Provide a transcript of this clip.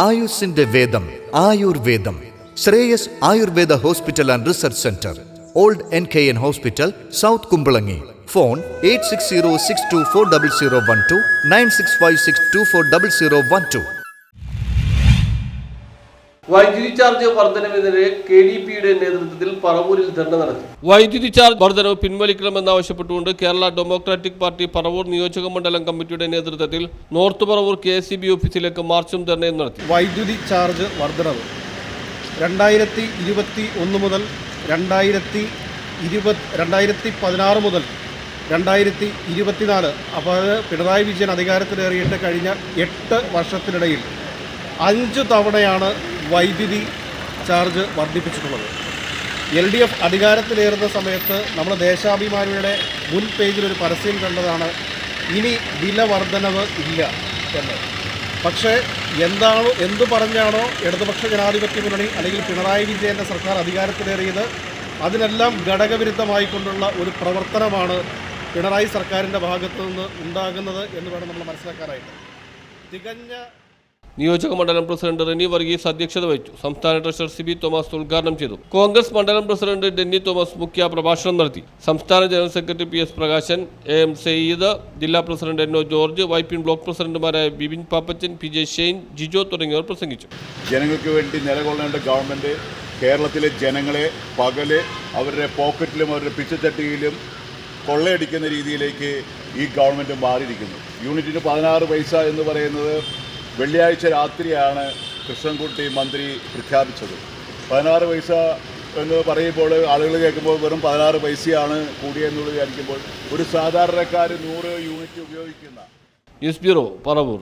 ആയുസിന്റെ വേദം ആയുർവേദം Shreyas Ayurveda hospital and research centre old NKN hospital south Kumbalangi phone 8606240012 9656240012. വൈദ്യുതി ചാർജ് വർധനവിനെതിരെ KDPയുടെ നേതൃത്വത്തിൽ പറവൂരിൽ ധർണ നടത്തി. വൈദ്യുതി ചാർജ് വർധനവ് പിൻവലിക്കണമെന്നാവശ്യപ്പെട്ടുകൊണ്ട് കേരള ഡെമോക്രാറ്റിക് പാർട്ടി പറവൂർ നിയോജക മണ്ഡലം കമ്മിറ്റിയുടെ നേതൃത്വത്തിൽ നോർത്ത് പറവൂർ KSEB ഓഫീസിലേക്ക് മാർച്ചും ധർണയും നടത്തി. വൈദ്യുതി ചാർജ് വർധനവ് 2021 മുതൽ 2016 മുതൽ 2024, അപ്പോൾ പിണറായി വിജയൻ അധികാരത്തിലേറിയിട്ട് കഴിഞ്ഞ 8 വർഷത്തിനിടയിൽ 5 തവണയാണ് വൈദ്യുതി ചാർജ് വർദ്ധിപ്പിച്ചിട്ടുള്ളത്. LDF അധികാരത്തിലേറുന്ന സമയത്ത് നമ്മൾ ദേശാഭിമാനിയുടെ മുൻ പേജിലൊരു പരസ്യം കണ്ടതാണ്, ഇനി വില വർധനവ് ഇല്ല എന്ന്. പക്ഷേ എന്ത് പറഞ്ഞാണോ ഇടതുപക്ഷ ജനാധിപത്യ മുന്നണി അല്ലെങ്കിൽ പിണറായി വിജയൻ്റെ സർക്കാർ അധികാരത്തിലേറിയത്, അതിനെല്ലാം ഘടകവിരുദ്ധമായിക്കൊണ്ടുള്ള ഒരു പ്രവർത്തനമാണ് പിണറായി സർക്കാരിൻ്റെ ഭാഗത്തു നിന്ന് ഉണ്ടാകുന്നത് എന്ന് വേണം നമ്മൾ മനസ്സിലാക്കാനായിട്ട്. തികഞ്ഞ നിയോജക മണ്ഡലം പ്രസിഡന്റ് റെനി വർഗീസ് അധ്യക്ഷത വഹിച്ചു. സംസ്ഥാന ട്രഷറർ CB തോമസ് ഉദ്ഘാടനം ചെയ്തു. കോൺഗ്രസ് മണ്ഡലം പ്രസിഡന്റ് ഡെന്നി തോമസ് മുഖ്യ പ്രഭാഷണം നടത്തി. സംസ്ഥാന general secretary PS Prakashan, AM Sayyid, ജില്ലാ president NO George, Vypin block പ്രസിഡന്റുമാരായ ബിബിൻ പാപ്പച്ചൻ, PJ ഷെയ്ൻ, ജിജോ തുടങ്ങിയവർ പ്രസംഗിച്ചു. ജനങ്ങൾക്ക് വേണ്ടി നിലകൊള്ളേണ്ട ഗവൺമെന്റ് കേരളത്തിലെ ജനങ്ങളെ പകല് അവരുടെ പോക്കറ്റിലും അവരുടെ പിച്ചച്ചട്ടിയിലും കൊള്ളയടിക്കുന്ന രീതിയിലേക്ക് ഈ ഗവൺമെന്റ് മാറിയിരിക്കുന്നു. യൂണിറ്റിന് 16 പൈസ എന്ന് പറയുന്നത് വെള്ളിയാഴ്ച രാത്രിയാണ് കൃഷ്ണൻകുട്ടി മന്ത്രി പ്രഖ്യാപിച്ചത്. 16 പൈസ എന്ന് പറയുമ്പോൾ ആളുകൾ കേൾക്കുമ്പോൾ വെറും 16 പൈസയാണ് കൂടിയെന്നുള്ളത് വിചാരിക്കുമ്പോൾ ഒരു സാധാരണക്കാർ 100 യൂണിറ്റ് ഉപയോഗിക്കുന്ന ന്യൂസ് ബ്യൂറോ പറവൂർ.